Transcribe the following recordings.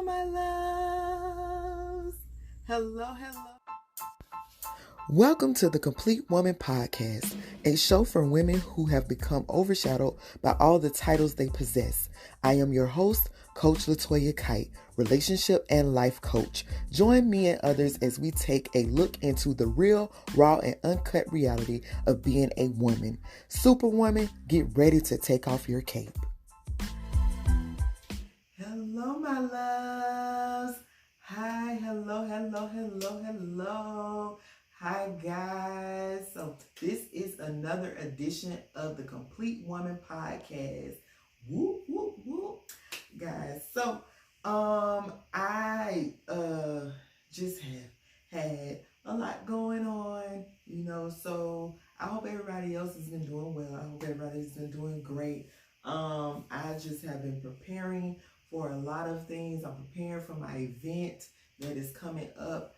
my loves. Hello. Welcome to the Complete Woman Podcast, a show for women who have become overshadowed by all the titles they possess. I am your host, Coach Latoya Kight, relationship and life coach. Join me and others as we take a look into the real, raw, and uncut reality of being a woman. Superwoman, get ready to take off your cape. Hello, my loves. Hi, hello. Hi, guys. So this is another edition of the Complete Woman Podcast. Whoop, whoop, whoop. Guys, so I just have had a lot going on, so I hope everybody else has been doing well. I hope everybody's been doing great. I just have been preparing for a lot of things. I'm preparing for my event that is coming up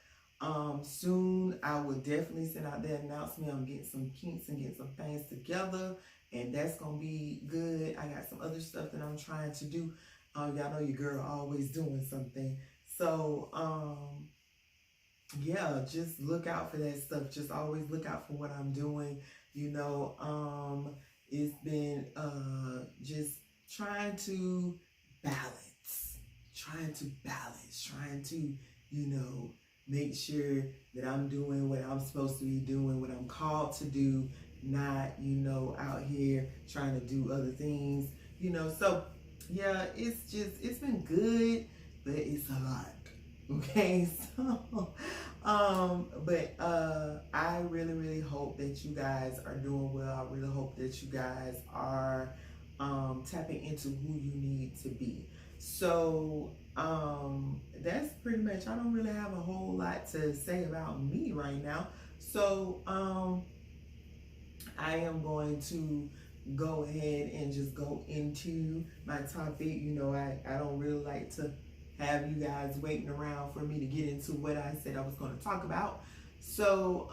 soon. I will definitely send out the announcement. I'm getting some kinks and getting some things together, and that's gonna be good. I got some other stuff that I'm trying to do. Y'all know your girl always doing something. So yeah, just look out for that stuff. Just always look out for what I'm doing. It's been just trying to balance, trying to, make sure that I'm doing what I'm supposed to be doing, what I'm called to do, not, out here trying to do other things, so yeah, it's been good, but it's a lot. Okay, so but I really hope that you guys are doing well. I really hope that you guys are tapping into who you need to be. So that's pretty much, I don't really have a whole lot to say about me right now. So I am going to go ahead and just go into my topic. I don't really like to have you guys waiting around for me to get into what I said I was going to talk about. So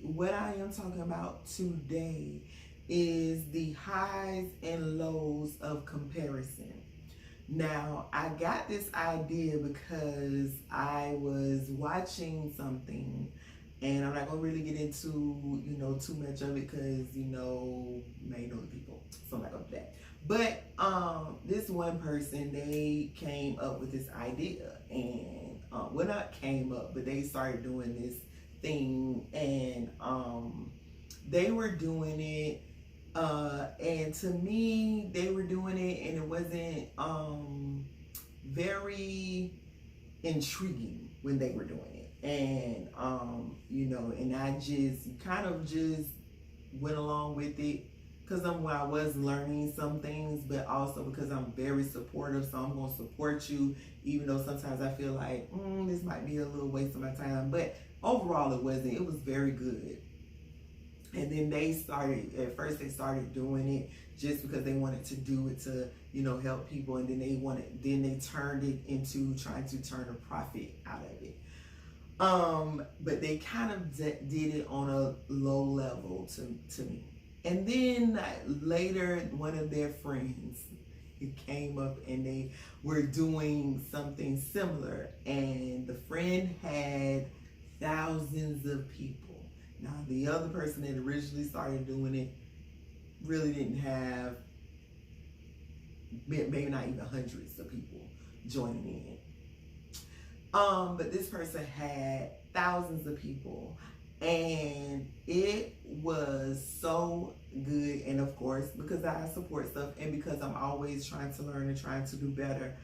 what I am talking about today is the highs and lows of comparison. Now, I got this idea because I was watching something, and I'm not going to really get into, too much of it because, may know the people, so I'm not going to do that. But this one person, they came up with this idea, and well, not came up, but they started doing this thing, and they were doing it, and to me, they were doing it, and it wasn't very intriguing when they were doing it, and and I just kind of just went along with it because I was learning some things, but also because I'm very supportive. So I'm going to support you, even though sometimes I feel like this might be a little waste of my time. But overall, it wasn't. It was very good. And then at first they started doing it just because they wanted to do it to, help people. And then they turned it into trying to turn a profit out of it. But they kind of did it on a low level to me. And then later, one of their friends came up and they were doing something similar. And the friend had thousands of people. Now, the other person that originally started doing it really didn't have, maybe not even hundreds of people joining in. But this person had thousands of people, and it was so good. And of course, because I support stuff and because I'm always trying to learn and trying to do better,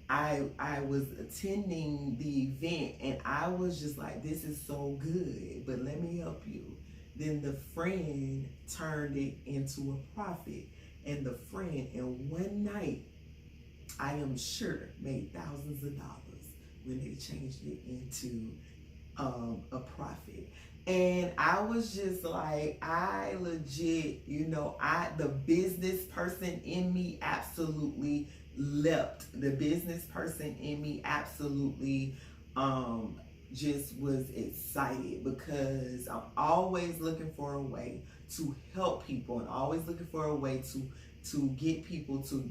I was attending the event, and I was just like, this is so good, but let me help you. Then the friend turned it into a profit, and the friend in one night, I am sure, made thousands of dollars when they changed it into a profit. And I was just like, I legit, the business person in me absolutely leapt. The business person in me absolutely just was excited, because I'm always looking for a way to help people and always looking for a way to to get people to,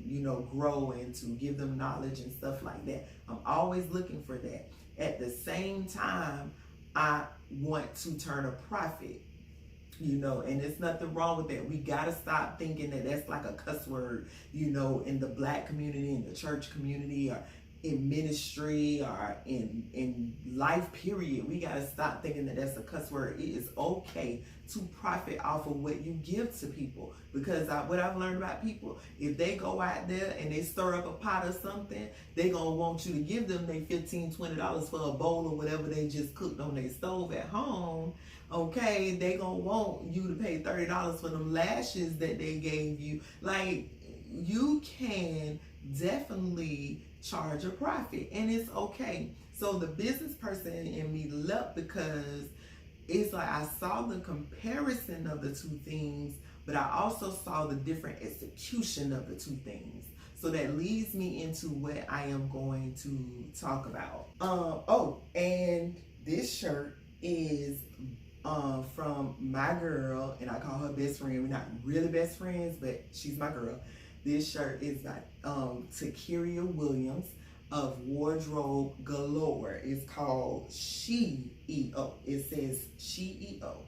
grow and to give them knowledge and stuff like that. I'm always looking for that. At the same time, I want to turn a profit, and there's nothing wrong with that. We got to stop thinking that that's like a cuss word, in the Black community, in the church community, or in ministry, or in life period. We got to stop thinking that that's a cuss word. It is okay to profit off of what you give to people, because what I've learned about people, if they go out there and they stir up a pot or something, they gonna want you to give them their $15-$20 for a bowl or whatever they just cooked on their stove at home. Okay, they gonna want you to pay $30 for them lashes that they gave you. Like, you can definitely charge a profit, and it's okay. So the business person in me leapt, because it's like I saw the comparison of the two things, but I also saw the different execution of the two things. So that leads me into what I am going to talk about. And this shirt is from my girl, and I call her best friend. We're not really best friends, but she's my girl. This shirt is by Takeria Williams of Wardrobe Galore. It's called She-E-O. It says She-E-O.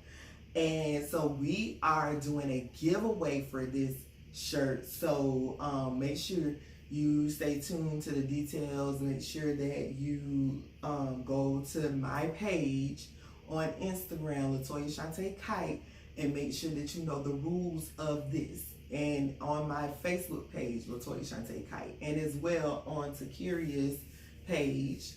And so we are doing a giveaway for this shirt. So make sure you stay tuned to the details. Make sure that you go to my page on Instagram, Latoya Kight, and make sure that you know the rules of this. And on my Facebook page, Latoya Kight, and as well on Takiria's page,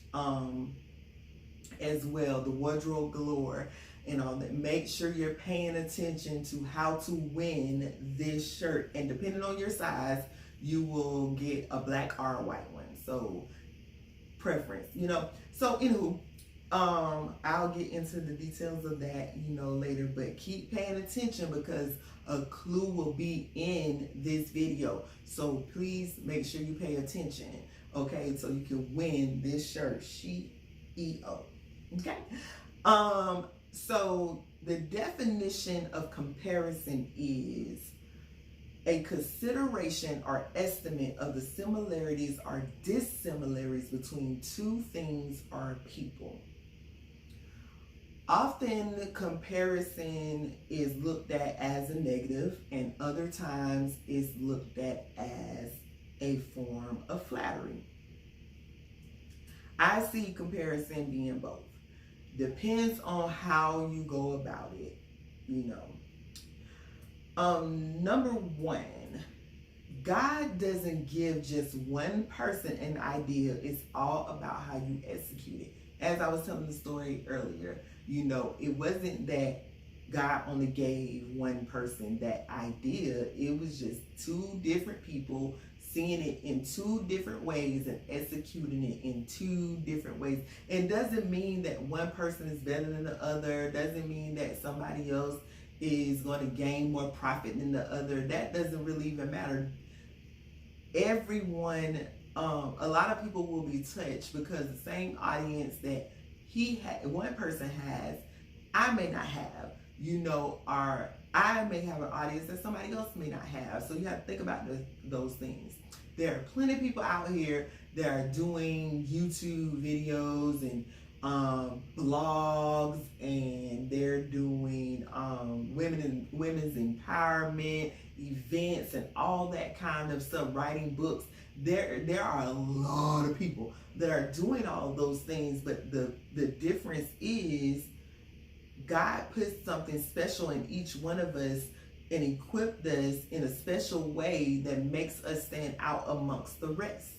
as well, the Wardrobe Galore, and all that. Make sure you're paying attention to how to win this shirt. And depending on your size, you will get a black or a white one. So preference, So anywho, I'll get into the details of that, later, but keep paying attention, because a clue will be in this video. So please make sure you pay attention, okay? So you can win this shirt, She-E-O, okay? So the definition of comparison is a consideration or estimate of the similarities or dissimilarities between two things or people. Often comparison is looked at as a negative, and other times is looked at as a form of flattery. I see comparison being both. Depends on how you go about it, Number one, God doesn't give just one person an idea. It's all about how you execute it. As I was telling the story earlier, it wasn't that God only gave one person that idea. It was just two different people seeing it in two different ways and executing it in two different ways. It doesn't mean that one person is better than the other. Doesn't mean that somebody else is going to gain more profit than the other. That doesn't really even matter. Everyone, a lot of people will be touched, because the same audience that one person has, I may not have, or I may have an audience that somebody else may not have. So you have to think about those things. There are plenty of people out here that are doing YouTube videos and blogs, and they're doing women's empowerment events and all that kind of stuff, writing books. There are a lot of people that are doing all those things, but the difference is God put something special in each one of us and equipped us in a special way that makes us stand out amongst the rest.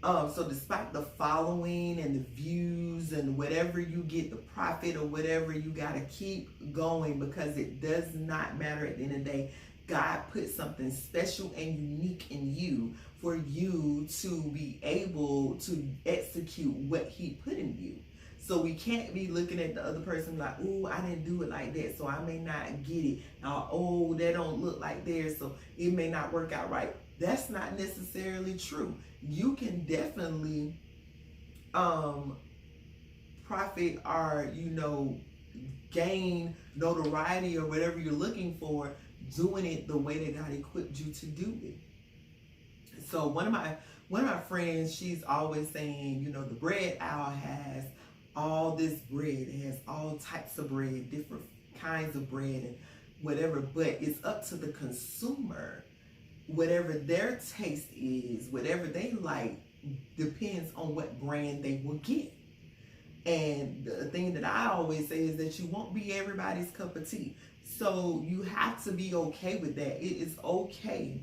So despite the following and the views and whatever you get, the profit or whatever, you got to keep going, because it does not matter at the end of the day. God put something special and unique in you for you to be able to execute what he put in you. So we can't be looking at the other person like, oh, I didn't do it like that, so I may not get it. Or, oh, that don't look like theirs, so it may not work out right. That's not necessarily true. You can definitely profit or, gain notoriety or whatever you're looking for doing it the way that God equipped you to do it. So one of my friends, she's always saying, you know, the bread aisle has all this bread. It has all types of bread, different kinds of bread and whatever, but it's up to the consumer. Whatever their taste is, whatever they like, depends on what brand they will get. And the thing that I always say is that you won't be everybody's cup of tea. So you have to be okay with that. It is okay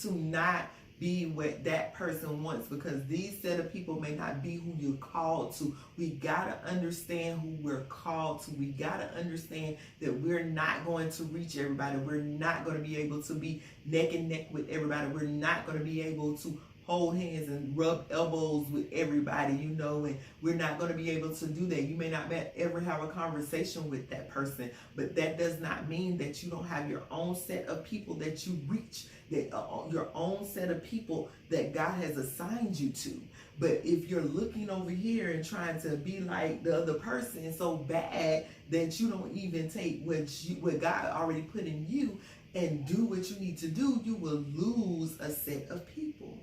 to not be what that person wants, because these set of people may not be who you're called to. We gotta understand who we're called to. We gotta understand that we're not going to reach everybody. We're not going to be able to be neck and neck with everybody. We're not going to be able to hold hands and rub elbows with everybody, you know, and we're not going to be able to do that. You may not ever have a conversation with that person, but that does not mean that you don't have your own set of people that you reach, that your own set of people that God has assigned you to. But if you're looking over here and trying to be like the other person so bad that you don't even take what God already put in you and do what you need to do, you will lose a set of people.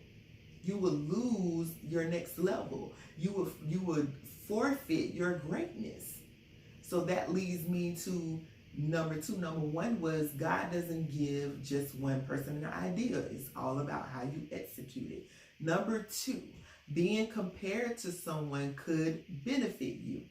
You will lose your next level. You would forfeit your greatness. So that leads me to number two. Number one was God doesn't give just one person an idea. It's all about how you execute it. Number two, being compared to someone could benefit you.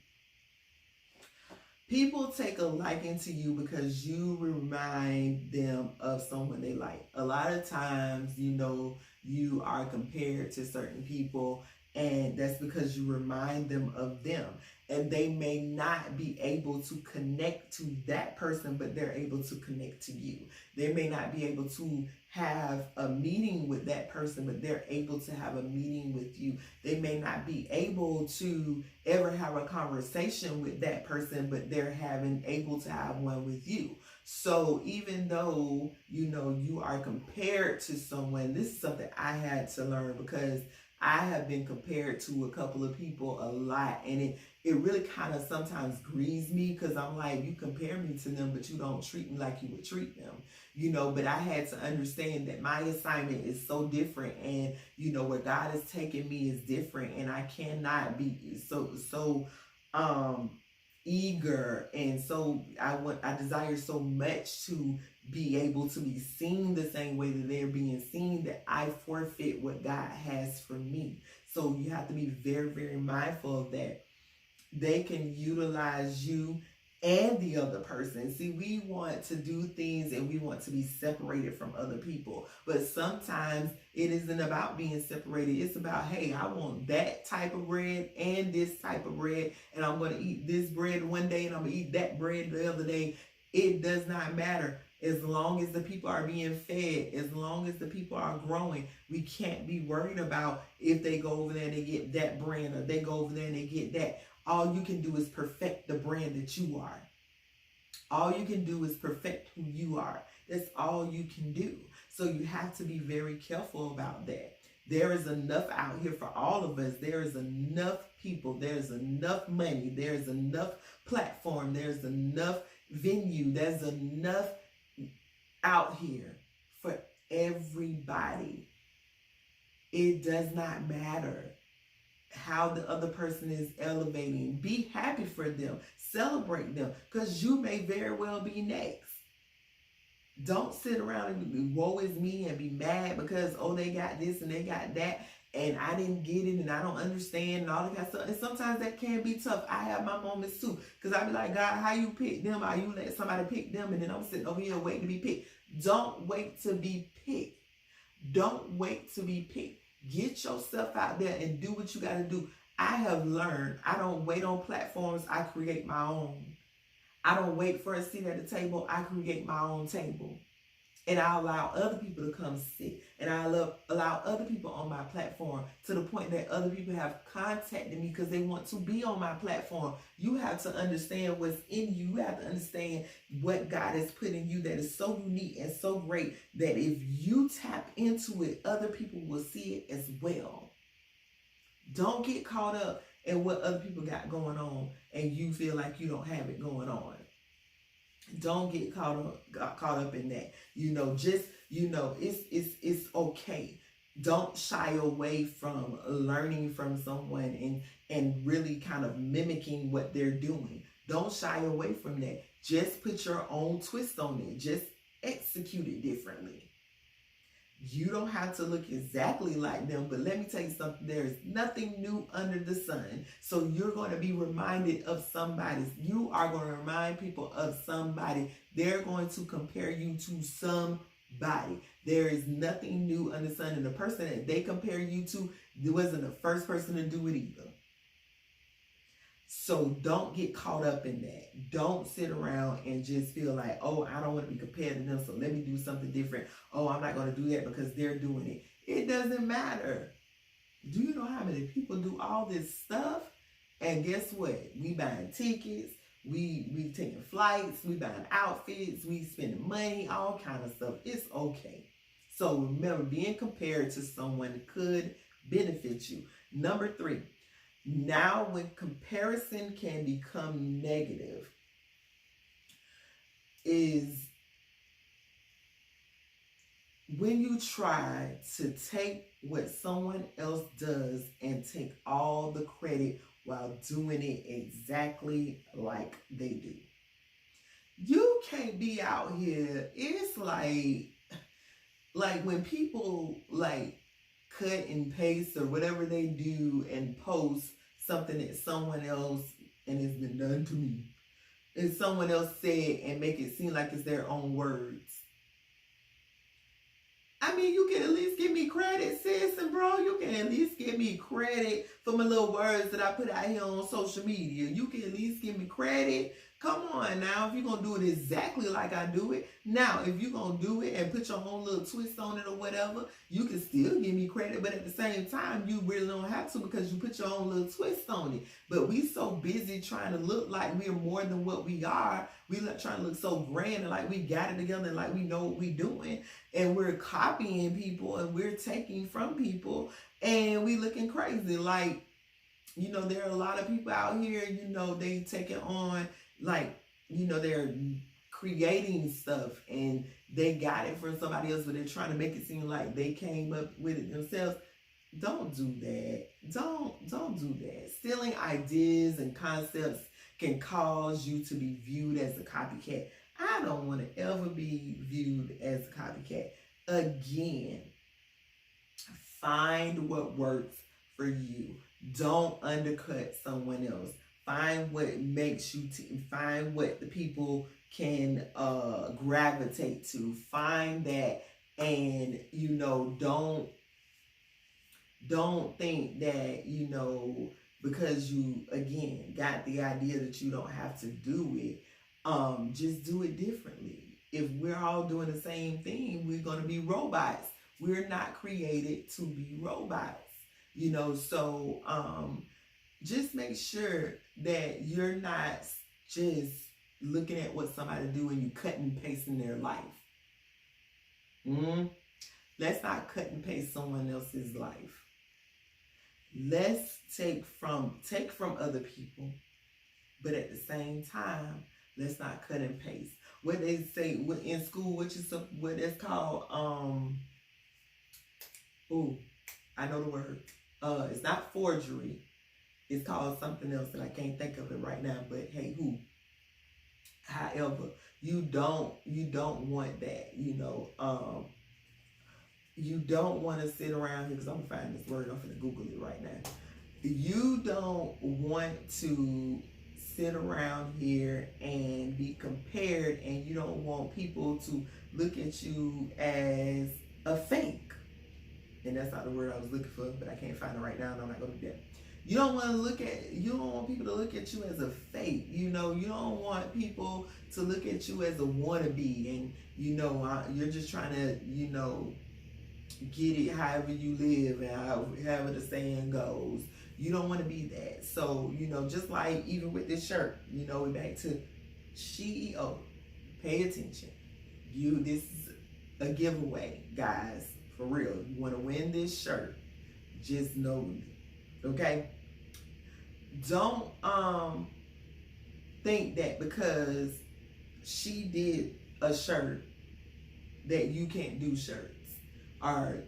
People take a liking to you because you remind them of someone they like. A lot of times, you know, you are compared to certain people, and that's because you remind them of them. And they may not be able to connect to that person, but they're able to connect to you. They may not be able to have a meeting with that person, but they're able to have a meeting with you. They may not be able to ever have a conversation with that person, but they're able to have one with you. So even though, you know, you are compared to someone, this is something I had to learn, because I have been compared to a couple of people a lot, and it really kind of sometimes grieves me, because I'm like, you compare me to them, but you don't treat me like you would treat them, you know. But I had to understand that my assignment is so different, and, you know, where God has taken me is different, and I cannot be so eager, and so I desire so much to be able to be seen the same way that they're being seen, that I forfeit what God has for me. So you have to be very, very mindful of that. They can utilize you and the other person. See, we want to do things and we want to be separated from other people. But sometimes it isn't about being separated. It's about, hey, I want that type of bread and this type of bread, and I'm going to eat this bread one day and I'm going to eat that bread the other day. It does not matter. As long as the people are being fed, as long as the people are growing, we can't be worried about if they go over there and they get that brand, or they go over there and they get that. All you can do is perfect the brand that you are. All you can do is perfect who you are. That's all you can do. So you have to be very careful about that. There is enough out here for all of us. There is enough people. There's enough money. There's enough platform. There's enough venue. There's enough out here for everybody. It does not matter how the other person is elevating. Be happy for them. Celebrate them, because you may very well be next. Don't sit around and be, woe is me, and be mad because, oh, they got this and they got that, and I didn't get it, and I don't understand, and all that kind of stuff. And sometimes that can be tough. I have my moments too, because I be like, God, how you pick them? How you let somebody pick them? And then I'm sitting over here waiting to be picked. Don't wait to be picked. Don't wait to be picked. Get yourself out there and do what you got to do. I have learned, I don't wait on platforms. I create my own. I don't wait for a seat at the table. I create my own table. And I allow other people to come sit. And I allow other people on my platform, to the point that other people have contacted me because they want to be on my platform. You have to understand what's in you. You have to understand what God has put in you that is so unique and so great that if you tap into it, other people will see it as well. Don't get caught up in what other people got going on and you feel like you don't have it going on. Don't get caught up in that. It's okay. Don't shy away from learning from someone and really kind of mimicking what they're doing. Don't shy away from that. Just put your own twist on it. Just execute it differently. You don't have to look exactly like them, but let me tell you something. There's nothing new under the sun. So you're going to be reminded of somebody. You are going to remind people of somebody. They're going to compare you to somebody. There is nothing new under the sun. And the person that they compare you to wasn't the first person to do it either. So don't get caught up in that. Don't sit around and just feel like, oh, I don't want to be compared to them, so let me do something different. Oh, I'm not going to do that because they're doing it. It doesn't matter. Do you know how many people do all this stuff? And guess what? We buying tickets. We taking flights. We buying outfits. We spending money, all kind of stuff. It's okay. So remember, being compared to someone could benefit you. Number 3. Now, when comparison can become negative, is when you try to take what someone else does and take all the credit while doing it exactly like they do. You can't be out here. It's like when people like cut and paste or whatever they do and post something that someone else, and it's been done to me, and someone else said and make it seem like it's their own words. I mean, you can at least give me credit, sis and bro. You can at least give me credit for my little words that I put out here on social media. You can at least give me credit. Come on now, if you're going to do it exactly like I do it. Now, if you're going to do it and put your own little twist on it or whatever, you can still give me credit. But at the same time, you really don't have to because you put your own little twist on it. But we so busy trying to look like we're more than what we are. We trying to look so grand and like we got it together and like we know what we're doing. And we're copying people and we're taking from people. And we looking crazy. Like, there are a lot of people out here, they take it on. Like, they're creating stuff and they got it from somebody else, but they're trying to make it seem like they came up with it themselves. Don't do that. Don't do that. Stealing ideas and concepts can cause you to be viewed as a copycat. I don't want to ever be viewed as a copycat. Again, find what works for you. Don't undercut someone else. Find what makes you, find what the people can gravitate to. Find that, and don't think that because you again got the idea that you don't have to do it. Just do it differently. If we're all doing the same thing, we're gonna be robots. We're not created to be robots. So just make sure that you're not just looking at what somebody do and you cut and paste in their life. Let's not cut and paste someone else's life. Let's take from other people, but at the same time, let's not cut and paste. What they say in school, which is what it's called. I know the word. It's not forgery. It's called something else that I can't think of it right now, but hey, however, you don't want that, you don't want to sit around here, because I'm gonna find this word, I'm gonna Google it right now. You don't want to sit around here and be compared, and you don't want people to look at you as a fake. And that's not the word I was looking for, but I can't find it right now, and I'm not gonna do that. You don't want people to look at you as a fake. You don't want people to look at you as a wannabe, and you're just trying to get it however you live and however the saying goes. You don't want to be that. So just like even with this shirt, we're back to CEO. Pay attention. This is a giveaway, guys. For real. You want to win this shirt, just know it. Okay? Don't think that because she did a shirt that you can't do shirts or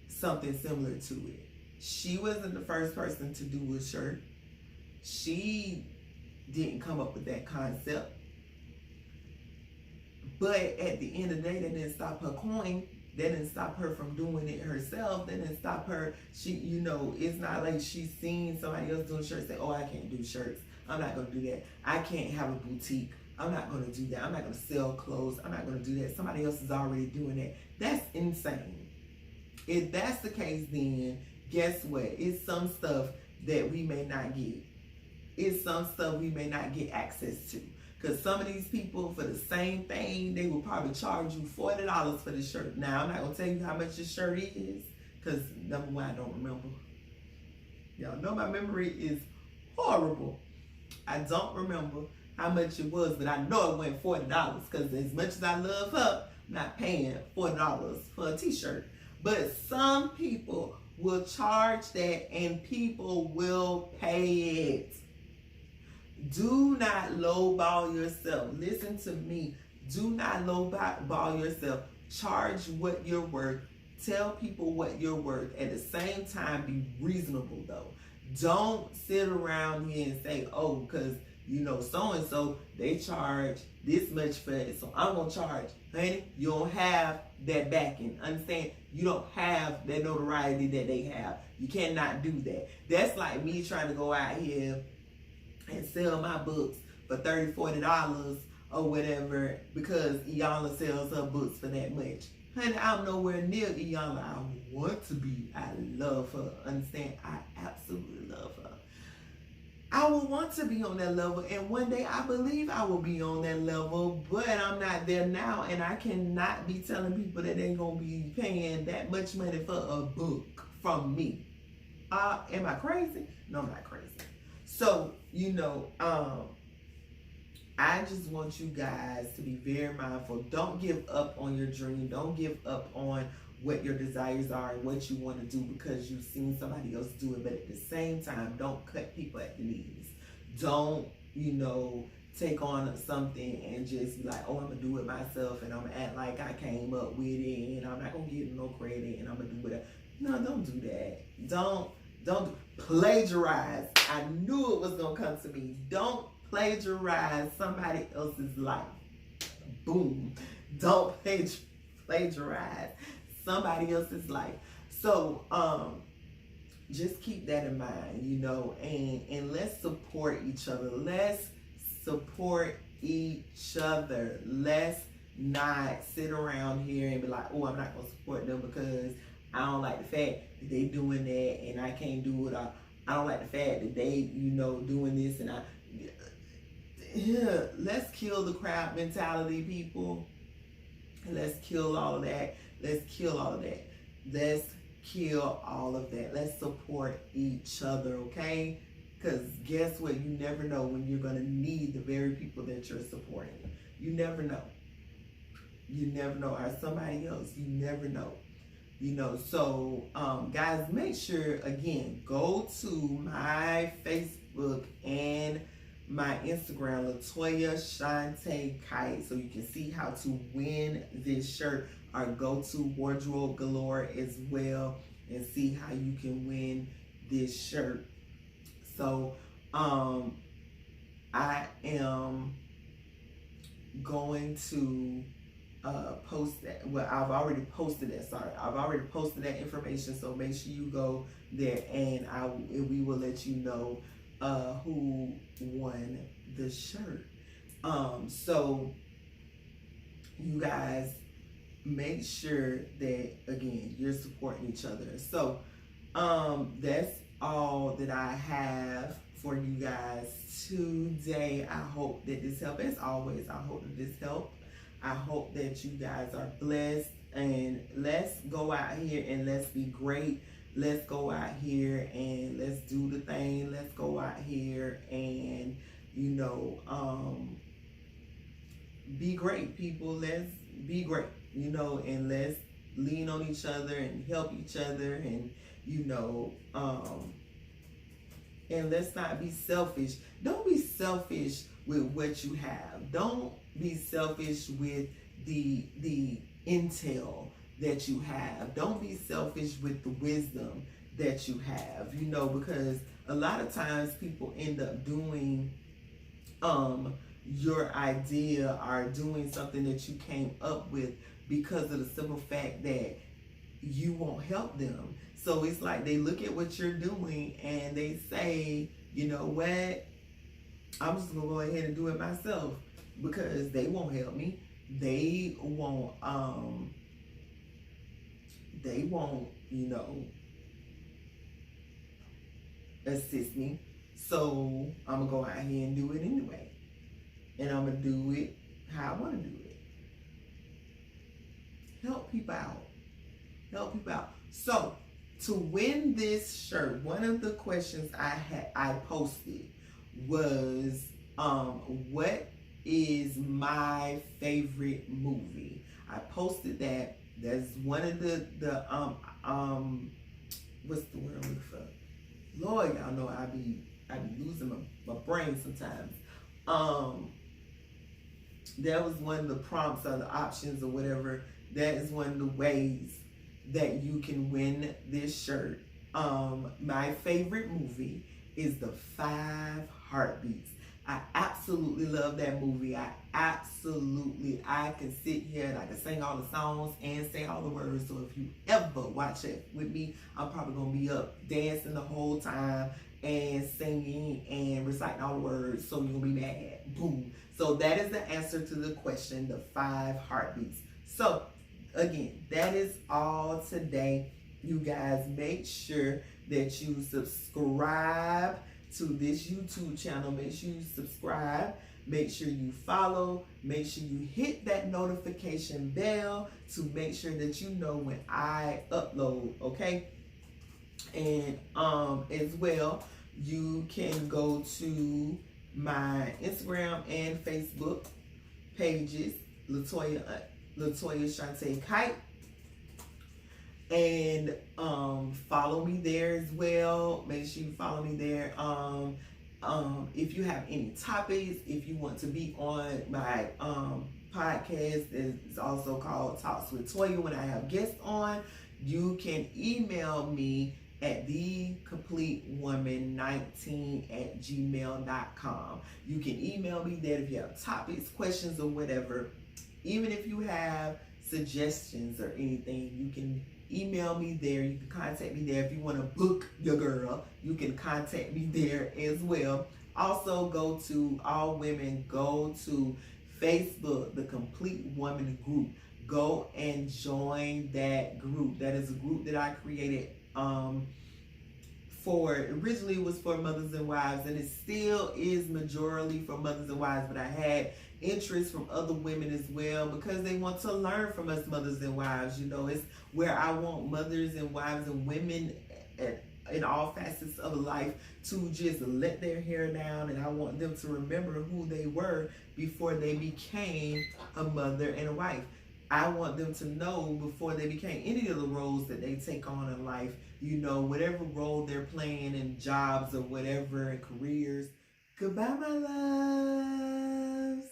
something similar to it. She wasn't the first person to do a shirt. She didn't come up with that concept. But at the end of the day, that didn't stop her coin. That didn't stop her from doing it herself. That didn't stop her. She, you know, it's not like she's seen somebody else doing shirts, say, oh, I can't do shirts. I'm not going to do that. I can't have a boutique. I'm not going to do that. I'm not going to sell clothes. I'm not going to do that. Somebody else is already doing that. That's insane. If that's the case, then guess what? It's some stuff that we may not get. It's some stuff we may not get access to. Because some of these people, for the same thing, they will probably charge you $40 for the shirt. Now, I'm not going to tell you how much this shirt is, because number one, I don't remember. Y'all know my memory is horrible. I don't remember how much it was, but I know it went $40, because as much as I love her, I'm not paying $40 for a t-shirt. But some people will charge that, and people will pay it. Do not lowball yourself. Listen to me. Do not lowball yourself. Charge what you're worth. Tell people what you're worth. At the same time, be reasonable though. Don't sit around here and say, oh, because you know so-and-so, they charge this much for it, so I'm going to charge. Honey, you don't have that backing. Understand? You don't have that notoriety that they have. You cannot do that. That's like me trying to go out here and sell my books for $30, $40 or whatever because Iyanla sells her books for that much. Honey, I'm nowhere near Iyanla. I want to be. I love her. Understand? I absolutely love her. I will want to be on that level, and one day I believe I will be on that level, but I'm not there now, and I cannot be telling people that they're going to be paying that much money for a book from me. Am I crazy? No, I'm not crazy. So, you know, I just want you guys to be very mindful. Don't give up on your dream. Don't give up on what your desires are and what you want to do because you've seen somebody else do it. But at the same time, don't cut people at the knees. Don't, you know, take on something and just be like, oh, I'm going to do it myself and I'm going to act like I came up with it and I'm not going to get no credit and I'm going to do whatever. No, don't do that. Don't plagiarize. I knew it was going to come to me. Don't plagiarize somebody else's life. Boom. Don't plagiarize somebody else's life. So, just keep that in mind, you know, and let's support each other. Let's support each other. Let's not sit around here and be like, oh, I'm not going to support them because I don't like the fact that they doing that and I can't do it. I don't like the fact that they, you know, doing this and let's kill the crowd mentality, people. Let's kill all of that. Let's kill all of that. Let's kill all of that. Let's support each other, okay? Because guess what? You never know when you're going to need the very people that you're supporting. You never know. You never know. Or somebody else. You never know. You know, so guys, make sure, again, go to my Facebook and my Instagram, Latoya Kight, so you can see how to win this shirt, or go to Wardrobe Galore as well and see how you can win this shirt. So I am going to post that. Well, I've already posted that. Sorry, I've already posted that information. So make sure you go there, and we will let you know who won the shirt. So you guys make sure that, again, you're supporting each other. So that's all that I have for you guys today. I hope that this helped. As always, I hope that this helped. I hope that you guys are blessed, and let's go out here and let's be great. Let's go out here and let's do the thing. Let's go out here and, you know, be great, people. Let's be great, you know, and let's lean on each other and help each other and, you know, And let's not be selfish. Don't be selfish with what you have. Don't be selfish with the intel that you have. Don't be selfish with the wisdom that you have, because a lot of times people end up doing your idea or doing something that you came up with because of the simple fact that you won't help them. So it's like they look at what you're doing and they say, you know what, I'm just gonna go ahead and do it myself because they won't help me. They won't assist me. So I'm gonna go out here and do it anyway. And I'm gonna do it how I wanna do it. Help people out. Help people out. So to win this shirt, one of the questions I posted was what is my favorite movie? I posted that. That's one of the what's the word I'm looking for? Lord, y'all know I be losing my brain sometimes. That was one of the prompts or the options or whatever. That is one of the ways that you can win this shirt. My favorite movie is The 5 Heartbeats. I absolutely love that movie. I can sit here and I can sing all the songs and say all the words. So if you ever watch it with me, I'm probably gonna be up dancing the whole time and singing and reciting all the words. So you're gonna be mad. Boom. So that is the answer to the question, The 5 Heartbeats. So again, that is all today. You guys make sure that you subscribe to this YouTube channel. Make sure you subscribe. Make sure you follow. Make sure you hit that notification bell to make sure that you know when I upload, okay? And as well, you can go to my Instagram and Facebook pages, Latoya Kight, and follow me there as well. Make sure you follow me there. If you have any topics, if you want to be on my podcast, it's also called Talks with Toya, when I have guests on, you can email me at thecompletewoman19@gmail.com. You can email me there if you have topics, questions, or whatever. Even if you have suggestions or anything, you can email me there. You can contact me there. If you want to book your girl, you can contact me there as well. Also, all women, go to Facebook, the Complete Woman group. Go and join that group. That is a group that I created originally it was for mothers and wives, and it still is majority for mothers and wives, but I had interest from other women as well because they want to learn from us mothers and wives. It's where I want mothers and wives and women in all facets of life to just let their hair down, and I want them to remember who they were before they became a mother and a wife. I want them to know before they became any of the roles that they take on in life, whatever role they're playing in jobs or whatever, in careers. Goodbye, my loves.